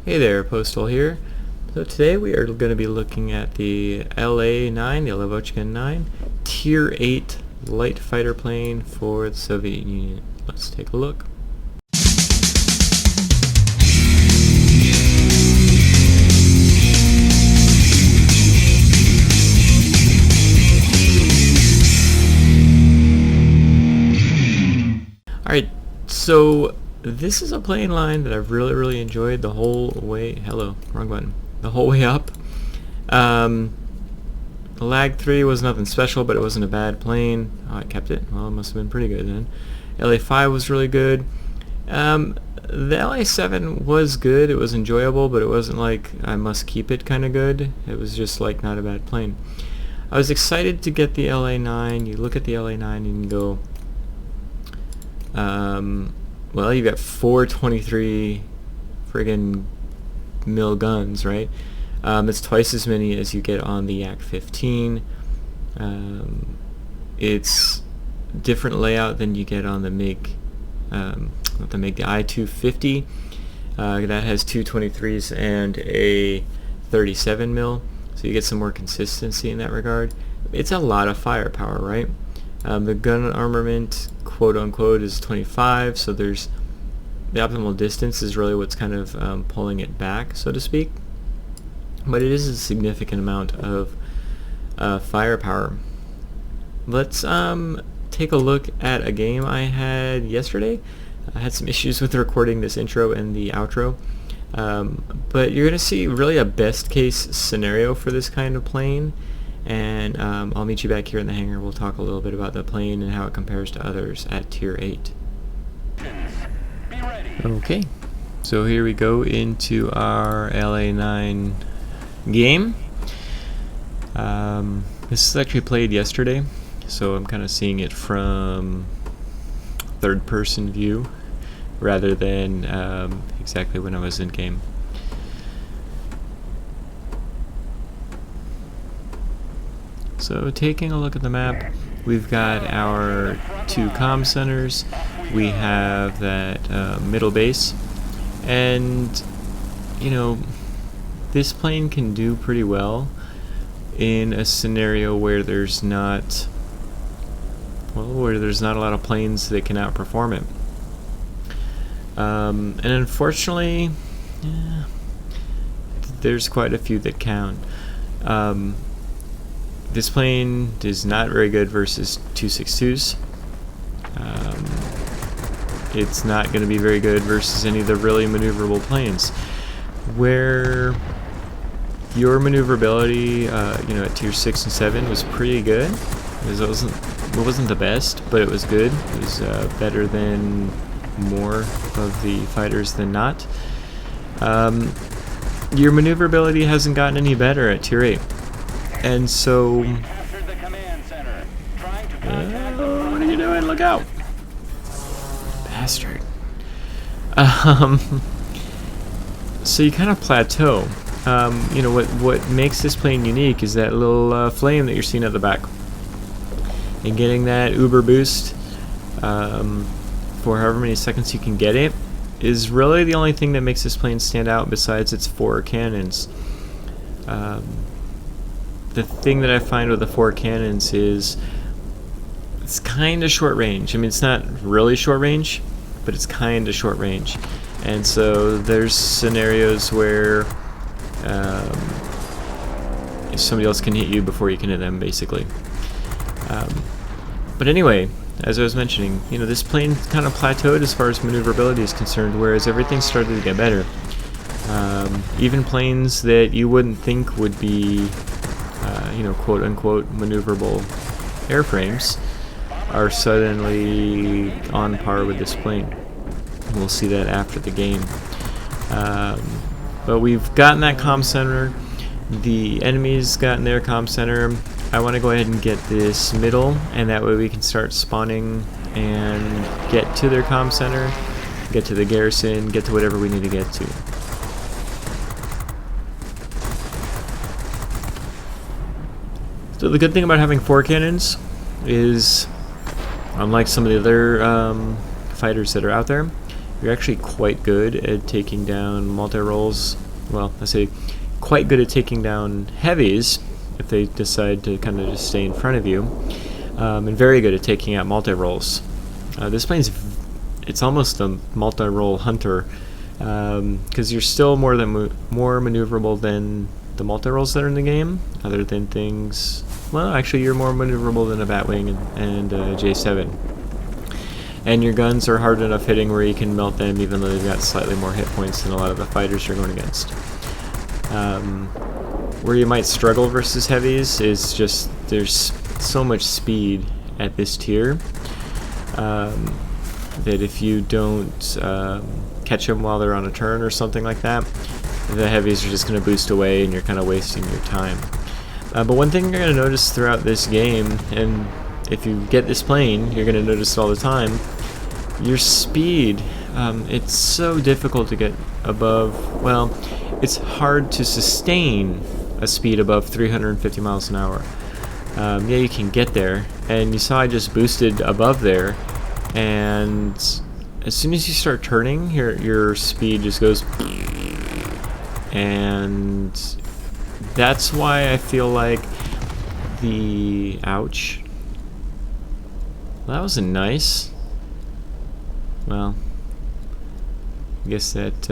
Hey there, Postal here. So today we are going to be looking at the La-9, the Lavochkin 9, Tier 8 light fighter plane for the Soviet Union. Let's take a look. Alright, so this is a plane line that I've really enjoyed the whole way. Hello, wrong button. The whole way up. Lag 3 was nothing special, but it wasn't a bad plane. Oh, I kept it. Well, it must have been pretty good then. LA5 was really good. The LA7 was good. It was enjoyable, but it wasn't like I must keep it kind of good. It was just like not a bad plane. I was excited to get the LA9. You look at the LA9 and you go, well, you've got 423 friggin' mil guns, right? It's twice as many as you get on the Yak 15. It's different layout than you get on the MiG, not the MiG, the I-250. That has 223s and a 37 mil, so you get some more consistency in that regard. It's a lot of firepower, right? The gun armament, quote unquote, is 25, so there's the optimal distance is really what's kind of pulling it back, so to speak. But it is a significant amount of firepower. Let's take a look at a game I had yesterday. I had some issues with recording this intro and the outro, but you're going to see really a best case scenario for this kind of plane. And I'll meet you back here in the hangar. We'll talk a little bit about the plane and how it compares to others at Tier 8. Okay, so here we go into our LA9 game. This is actually played yesterday, so I'm kind of seeing it from third-person view rather than exactly when I was in game. So taking a look at the map, we've got our two comm centers, we have that middle base, and you know, this plane can do pretty well in a scenario where there's not, well, where there's not a lot of planes that can outperform it. And unfortunately, yeah, there's quite a few that count. This plane is not very good versus 262s. It's not going to be very good versus any of the really maneuverable planes. Where your maneuverability, you know, at Tier 6 and 7 was pretty good. It wasn't the best, but it was good. It was better than more of the fighters than not. Your maneuverability hasn't gotten any better at Tier 8. And so, what are you doing? Look out! Bastard. So you kind of plateau. You know, what makes this plane unique is that little flame that you're seeing at the back. And getting that uber boost for however many seconds you can get it is really the only thing that makes this plane stand out besides its 4 cannons. The thing that I find with the 4 cannons is it's kind of short range. I mean, it's not really short range, but it's kind of short range. And so there's scenarios where somebody else can hit you before you can hit them, basically. But anyway, as I was mentioning, you know, this plane kind of plateaued as far as maneuverability is concerned, whereas everything started to get better. Even planes that you wouldn't think would be you know, quote-unquote maneuverable airframes are suddenly on par with this plane. We'll see that after the game. But we've gotten that comm center. The enemy's gotten their comm center. I want to go ahead and get this middle, and that way we can start spawning and get to their comm center, get to the garrison, get to whatever we need to get to. So the good thing about having 4 cannons is, unlike some of the other fighters that are out there, you're actually quite good at taking down multi-rolls. Well, I say quite good at taking down heavies if they decide to kind of just stay in front of you, and very good at taking out multi-rolls. This plane's it's almost a multi-roll hunter, because you're still more maneuverable than the multi-rolls that are in the game, other than things. Well, actually, you're more maneuverable than a Batwing and J7. And your guns are hard enough hitting where you can melt them, even though they've got slightly more hit points than a lot of the fighters you're going against. Where you might struggle versus heavies is just there's so much speed at this tier that if you don't catch them while they're on a turn or something like that, the heavies are just going to boost away and you're kind of wasting your time. But one thing you're going to notice throughout this game, and if you get this plane, you're going to notice it all the time, your speed. It's so difficult to get above, well, it's hard to sustain a speed above 350 miles an hour. Yeah, you can get there, and you saw I just boosted above there, and as soon as you start turning, your speed just goes, and that's why I feel like the, ouch, well, that wasn't nice. Well, I guess that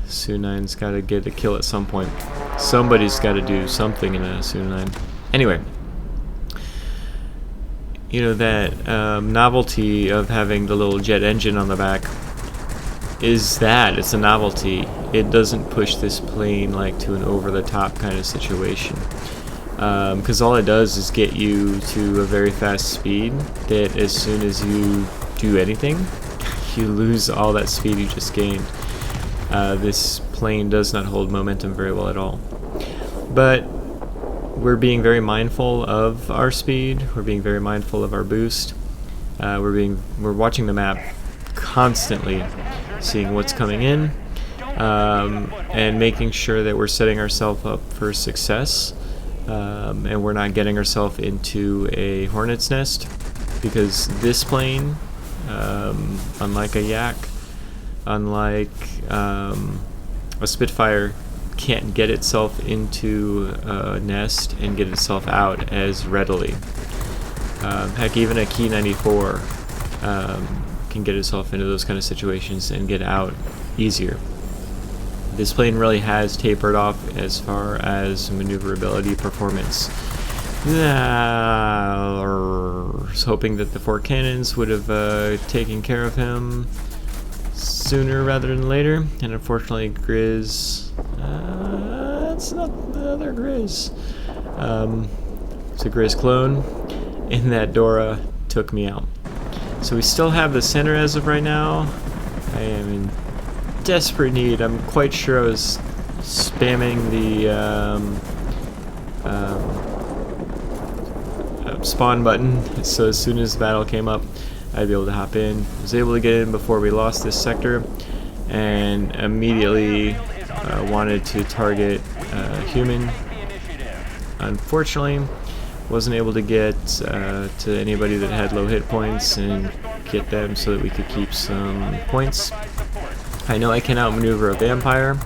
Su-9's got to get a kill at some point. Somebody's got to do something in a Su-9. Anyway, you know, that novelty of having the little jet engine on the back is that it's a novelty. It doesn't push this plane like to an over-the-top kind of situation, because all it does is get you to a very fast speed that as soon as you do anything, you lose all that speed you just gained. This plane does not hold momentum very well at all. But we're being very mindful of our speed. We're being very mindful of our boost. We're watching the map constantly, seeing what's coming in, and making sure that we're setting ourselves up for success, and we're not getting ourselves into a hornet's nest, because this plane, unlike a Yak, unlike a Spitfire, can't get itself into a nest and get itself out as readily. Heck, even a Key 94 can get itself into those kind of situations and get out easier. This plane really has tapered off as far as maneuverability performance. I was hoping that the 4 cannons would have taken care of him sooner rather than later, and unfortunately Grizz, it's not the other Grizz, it's a Grizz clone, and that Dora took me out. So we still have the center as of right now. I am in desperate need. I'm quite sure I was spamming the spawn button, so as soon as the battle came up, I'd be able to hop in. I was able to get in before we lost this sector, and immediately wanted to target human. Unfortunately, wasn't able to get to anybody that had low hit points and get them so that we could keep some points. I know I can outmaneuver a vampire,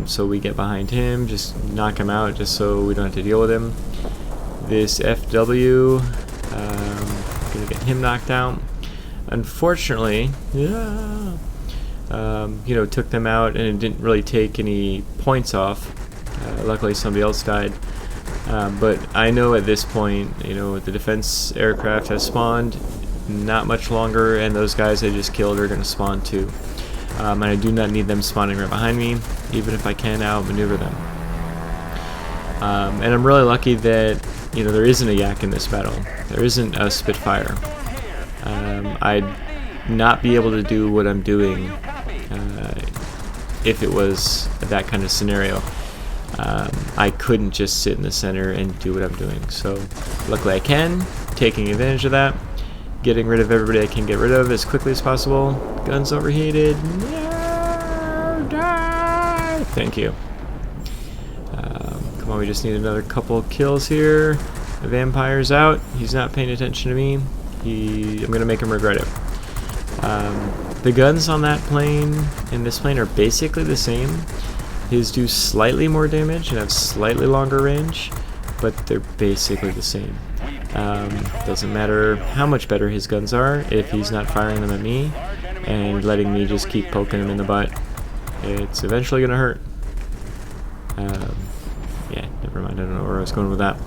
so we get behind him, just knock him out just so we don't have to deal with him. This FW, gonna get him knocked out. Unfortunately, you know, took them out and it didn't really take any points off. Luckily somebody else died. But I know at this point, you know, the defense aircraft has spawned, not much longer, and those guys I just killed are going to spawn too. And I do not need them spawning right behind me, even if I can outmaneuver them. And I'm really lucky that, you know, there isn't a Yak in this battle. There isn't a Spitfire. I'd not be able to do what I'm doing if it was that kind of scenario. I couldn't just sit in the center and do what I'm doing. So luckily I can, taking advantage of that, getting rid of everybody I can get rid of as quickly as possible. Guns overheated. No, die! Thank you. Come on, we just need another couple kills here. The vampire's out. He's not paying attention to me. I'm gonna make him regret it. The guns on that plane and this plane are basically the same. His do slightly more damage and have slightly longer range, but they're basically the same. Doesn't matter how much better his guns are if he's not firing them at me and letting me just keep poking him in the butt. It's eventually gonna hurt. Yeah, never mind, I don't know where I was going with that.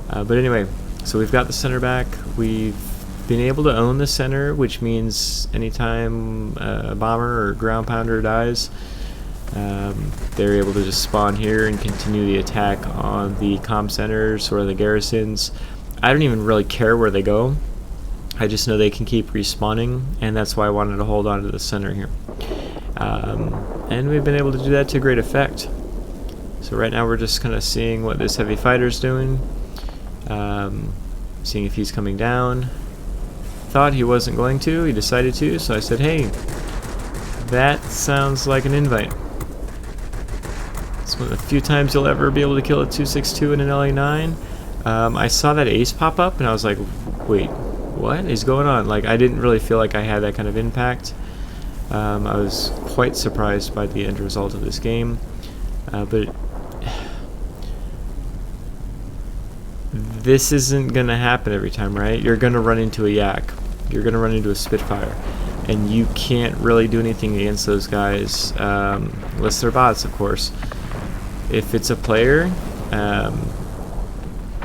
But anyway, so we've got the center back. We've been able to own the center, which means anytime a bomber or ground pounder dies, they're able to just spawn here and continue the attack on the comm centers or the garrisons. I don't even really care where they go. I just know they can keep respawning, and that's why I wanted to hold on to the center here. And we've been able to do that to great effect. So right now we're just kind of seeing what this heavy fighter's doing, seeing if he's coming down. Thought he wasn't going to, he decided to, so I said, hey, that sounds like an invite. It's one of the few times you'll ever be able to kill a 262 in an La-9. I saw that ace pop up and I was like, wait, what is going on? Like, I didn't really feel like I had that kind of impact. I was quite surprised by the end result of this game. But this isn't going to happen every time, right? You're going to run into a yak. You're going to run into a Spitfire. And you can't really do anything against those guys, unless they're bots, of course. If it's a player,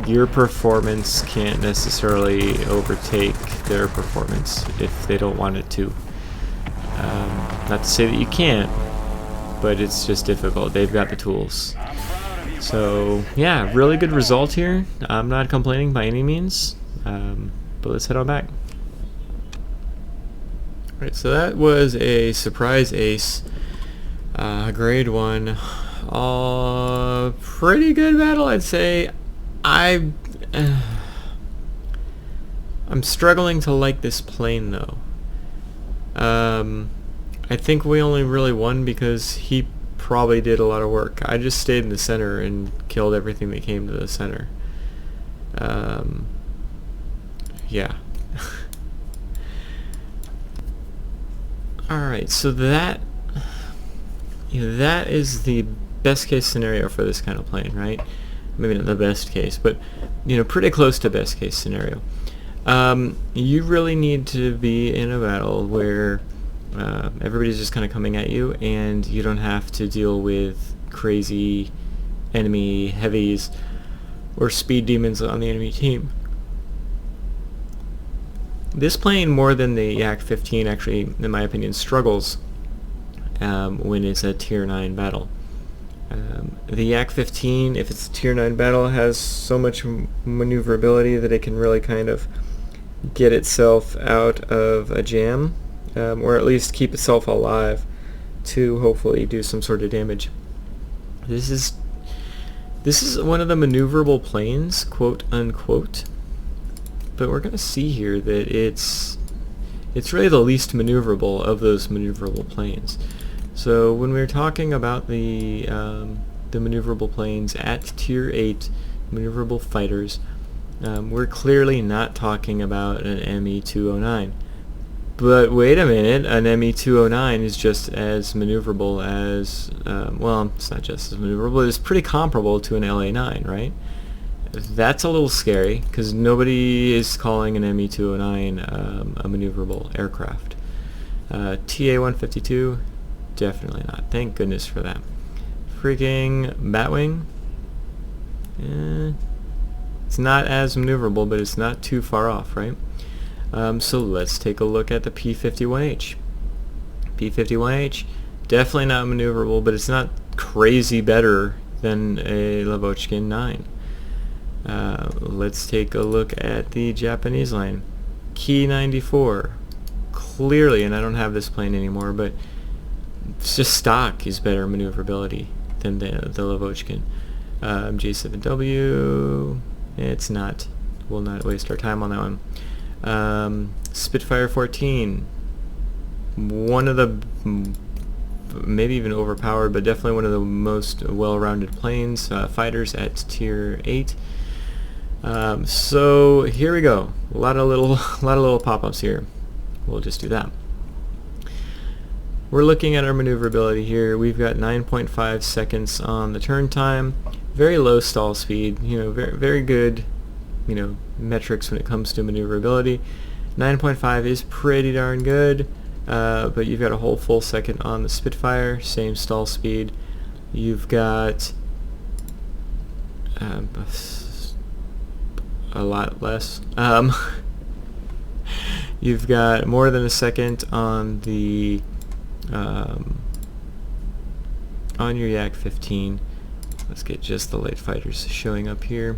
your performance can't necessarily overtake their performance if they don't want it to. Not to say that you can't, but it's just difficult. They've got the tools. So yeah, really good result here. I'm not complaining by any means, but let's head on back. Alright, so that was a surprise ace, grade 1. Pretty good battle, I'd say. I'm struggling to like this plane though. I think we only really won because he probably did a lot of work. I just stayed in the center and killed everything that came to the center. Yeah. Alright, so that is the best case scenario for this kind of plane, right? Maybe not the best case, but pretty close to best case scenario. You really need to be in a battle where everybody's just kind of coming at you and you don't have to deal with crazy enemy heavies or speed demons on the enemy team. This plane, more than the Yak 15, actually, in my opinion, struggles when it's a Tier 9 battle. The Yak 15, if it's a Tier 9 battle, has so much maneuverability that it can really kind of get itself out of a jam, or at least keep itself alive to hopefully do some sort of damage. This is one of the maneuverable planes, quote unquote, but we're going to see here that it's really the least maneuverable of those maneuverable planes. So when we're talking about the maneuverable planes at Tier 8 maneuverable fighters, we're clearly not talking about an ME-209. But wait a minute, an ME-209 is just as maneuverable as, well, it's not just as maneuverable, it's pretty comparable to an La-9, right? That's a little scary, because nobody is calling an ME-209 a maneuverable aircraft. TA-152, definitely not. Thank goodness for that. Freaking Batwing, it's not as maneuverable, but it's not too far off, right? So let's take a look at the P-51H. P-51H, definitely not maneuverable, but it's not crazy better than a Lavochkin 9. Let's take a look at the Japanese line. Ki 94, clearly, and I don't have this plane anymore, but it's just stock is better maneuverability than the Lavochkin. J7W, it's not. We'll not waste our time on that one. Spitfire 14, one of the maybe even overpowered, but definitely one of the most well-rounded planes, fighters at Tier 8. So here we go. A lot of little pop-ups here. We'll just do that. we're looking at our maneuverability here. We've got 9.5 seconds on the turn time, very low stall speed, very, very good, metrics when it comes to maneuverability. 9.5 is pretty darn good, but you've got a whole full second on the Spitfire, same stall speed. You've got a lot less. You've got more than a second on the on your Yak 15. Let's get just the light fighters showing up here.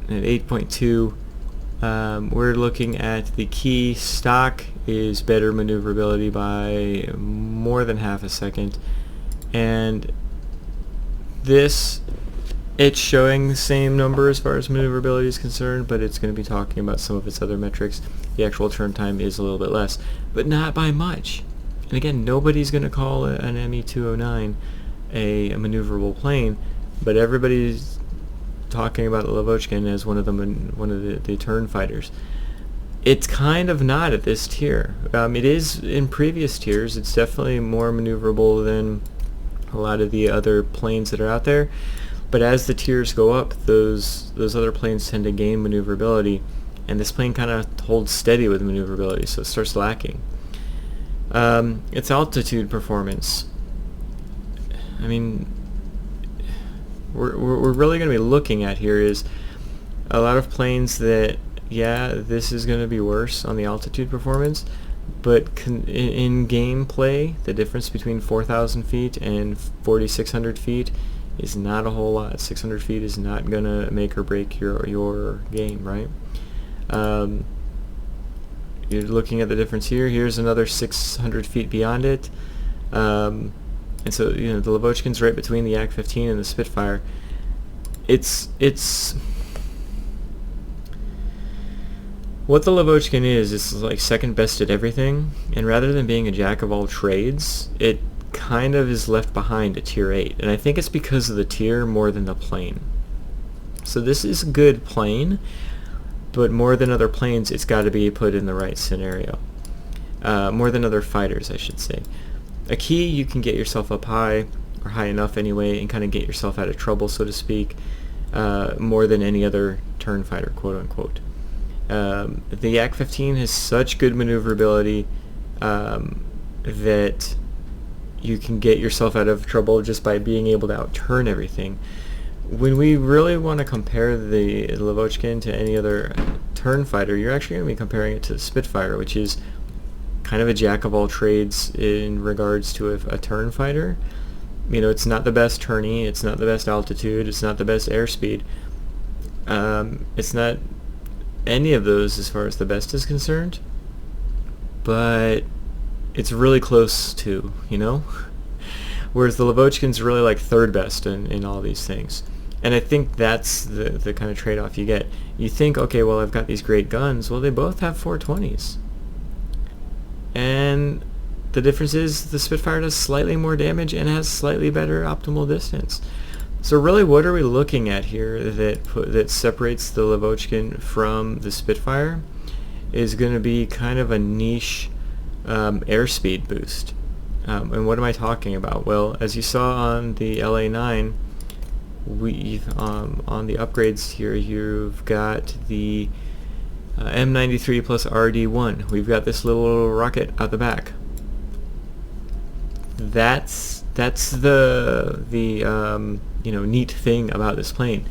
At 8.2, we're looking at the key. Stock is better maneuverability by more than half a second, and this, it's showing the same number as far as maneuverability is concerned, but it's going to be talking about some of its other metrics. The actual turn time is a little bit less, but not by much. And again, nobody's going to call an ME-209 a maneuverable plane, but everybody's talking about Lavochkin as one of the turn fighters. It's kind of not at this tier. It is in previous tiers. It's definitely more maneuverable than a lot of the other planes that are out there. But as the tiers go up, those other planes tend to gain maneuverability, and this plane kind of holds steady with maneuverability, so it starts lacking. Its altitude performance. I mean, we're really going to be looking at here is a lot of planes that, yeah, this is going to be worse on the altitude performance, but in gameplay, the difference between 4,000 feet and 4,600 feet is not a whole lot. 600 feet is not going to make or break your game, right? You're looking at the difference here. Here's another 600 feet beyond it. And so, the Lavochkin's right between the Yak 15 and the Spitfire. It's what the Lavochkin is like second best at everything, and rather than being a jack of all trades, it kind of is left behind at Tier 8, and I think it's because of the tier more than the plane. So this is a good plane, but more than other planes, it's got to be put in the right scenario. More than other fighters, I should say. A key, you can get yourself up high, or high enough anyway, and kind of get yourself out of trouble, so to speak, more than any other turn fighter, quote unquote. The Yak 15 has such good maneuverability that you can get yourself out of trouble just by being able to outturn everything. When we really want to compare the Lavochkin to any other turn fighter, you're actually going to be comparing it to the Spitfire, which is kind of a jack of all trades in regards to a turn fighter. It's not the best tourney, it's not the best altitude, it's not the best airspeed. It's not any of those as far as the best is concerned, but it's really close to, whereas the Lavochkin's really like third best in all these things. And I think that's the kind of trade-off you get. You think, okay, well, I've got these great guns. Well, they both have 420s. And the difference is the Spitfire does slightly more damage and has slightly better optimal distance. So really, what are we looking at here that separates the Lavochkin from the Spitfire is going to be kind of a niche airspeed boost. And what am I talking about? Well, as you saw on the La-9, on the upgrades here, you've got the M93 plus RD1. We've got this little rocket out the back. That's the neat thing about this plane.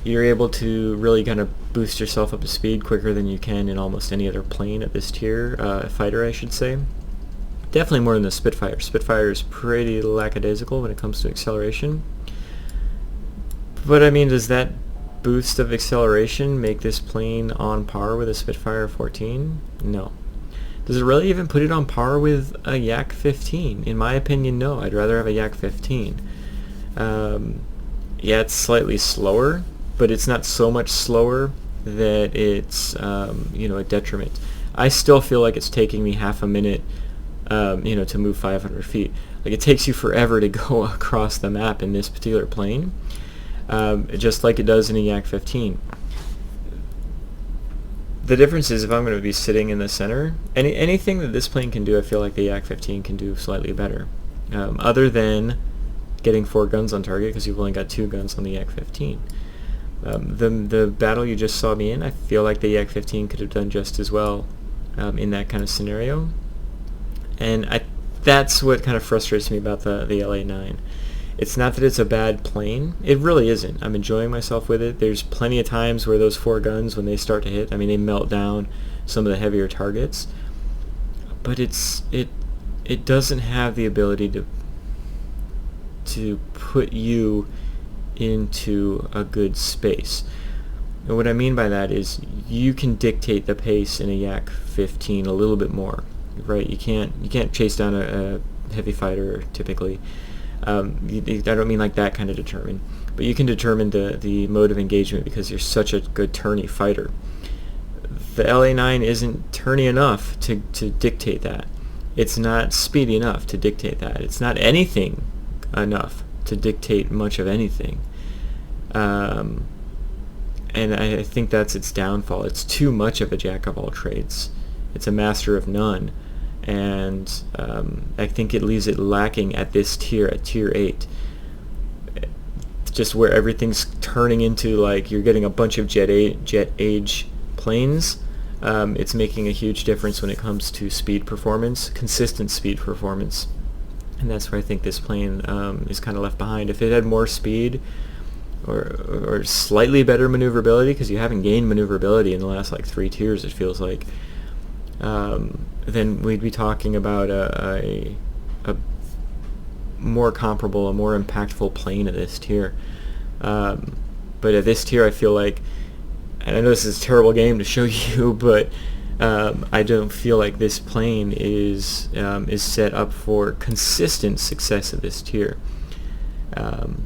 You're able to really kind of boost yourself up to speed quicker than you can in almost any other plane at this tier, fighter I should say. Definitely more than the Spitfire. Spitfire is pretty lackadaisical when it comes to acceleration. But I mean, does that boost of acceleration make this plane on par with a Spitfire 14? No. Does it really even put it on par with a Yak 15? In my opinion, no. I'd rather have a Yak 15. Yeah, it's slightly slower, but it's not so much slower that it's a detriment. I still feel like it's taking me half a minute to move 500 feet. Like, it takes you forever to go across the map in this particular plane, just like it does in a Yak 15. the difference is if I'm going to be sitting in the center, anything that this plane can do, I feel like the Yak-15 can do slightly better. Other than getting 4 guns on target, because you've only got 2 guns on the Yak-15. The battle you just saw me in, I feel like the Yak-15 could have done just as well in that kind of scenario. And that's what kind of frustrates me about the La-9. It's not that it's a bad plane. It really isn't. I'm enjoying myself with it. There's plenty of times where those 4 guns, when they start to hit, I mean, they melt down some of the heavier targets. But it doesn't have the ability to put you into a good space. And what I mean by that is you can dictate the pace in a Yak-15 a little bit more, right? You can't chase down a heavy fighter typically. I don't mean like that kind of determine, but you can determine the mode of engagement because you're such a good turny fighter. The La-9 isn't turny enough to dictate that. It's not speedy enough to dictate that. It's not anything enough to dictate much of anything. And I think that's its downfall. It's too much of a jack of all trades. It's a master of none. And I think it leaves it lacking at this tier, at Tier VIII. Just where everything's turning into like you're getting a bunch of jet age planes. It's making a huge difference when it comes to speed performance, consistent speed performance. And that's where I think this plane is kind of left behind. If it had more speed or slightly better maneuverability, because you haven't gained maneuverability in the last like 3 tiers, it feels like, then we'd be talking about a more comparable, a more impactful plane at this tier. But at this tier, I feel like, and I know this is a terrible game to show you, but I don't feel like this plane is set up for consistent success at this tier.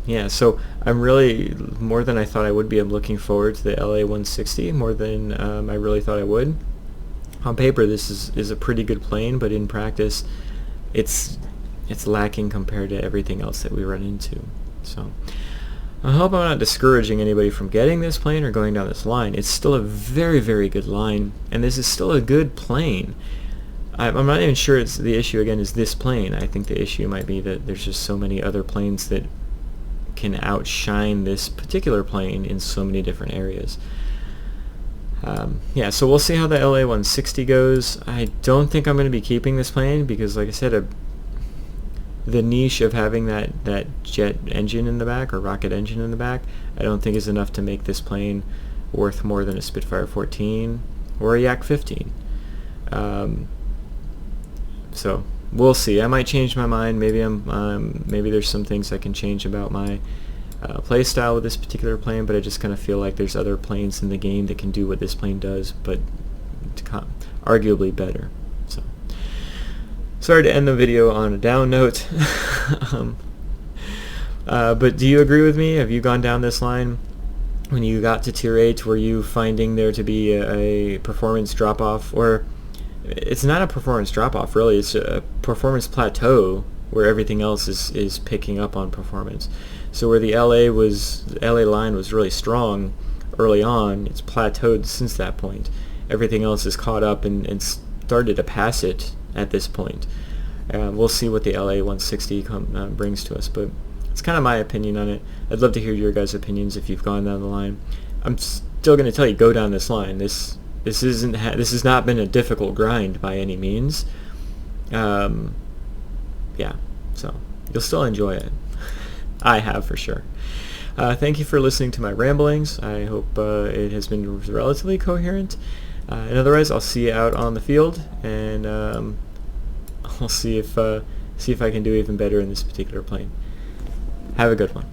Yeah, so I'm really, more than I thought I would be, I'm looking forward to the LA-160 more than I really thought I would. On paper, this is a pretty good plane, but in practice, it's lacking compared to everything else that we run into. So I hope I'm not discouraging anybody from getting this plane or going down this line. It's still a very, very good line, and this is still a good plane. I'm not even sure it's the issue, again, is this plane. I think the issue might be that there's just so many other planes that can outshine this particular plane in so many different areas. Yeah, so we'll see how the LA-160 goes. I don't think I'm going to be keeping this plane because, like I said, the niche of having that jet engine in the back, or rocket engine in the back, I don't think is enough to make this plane worth more than a Spitfire 14 or a Yak-15. So we'll see. I might change my mind. Maybe maybe there's some things I can change about my play style with this particular plane, but I just kind of feel like there's other planes in the game that can do what this plane does, but arguably better. So sorry to end the video on a down note. But do you agree with me? Have you gone down this line? When you got to Tier 8, were you finding there to be a performance drop-off? Or it's not a performance drop-off, really. It's a performance plateau where everything else is picking up on performance. So where the LA line was really strong early on, it's plateaued since that point. Everything else is caught up and started to pass it at this point. We'll see what the LA-160 brings to us, but it's kind of my opinion on it. I'd love to hear your guys' opinions if you've gone down the line. I'm still going to tell you, go down this line. This has not been a difficult grind by any means. Yeah, so you'll still enjoy it. I have, for sure. Thank you for listening to my ramblings. I hope it has been relatively coherent. And otherwise, I'll see you out on the field, and I'll see if I can do even better in this particular plane. Have a good one.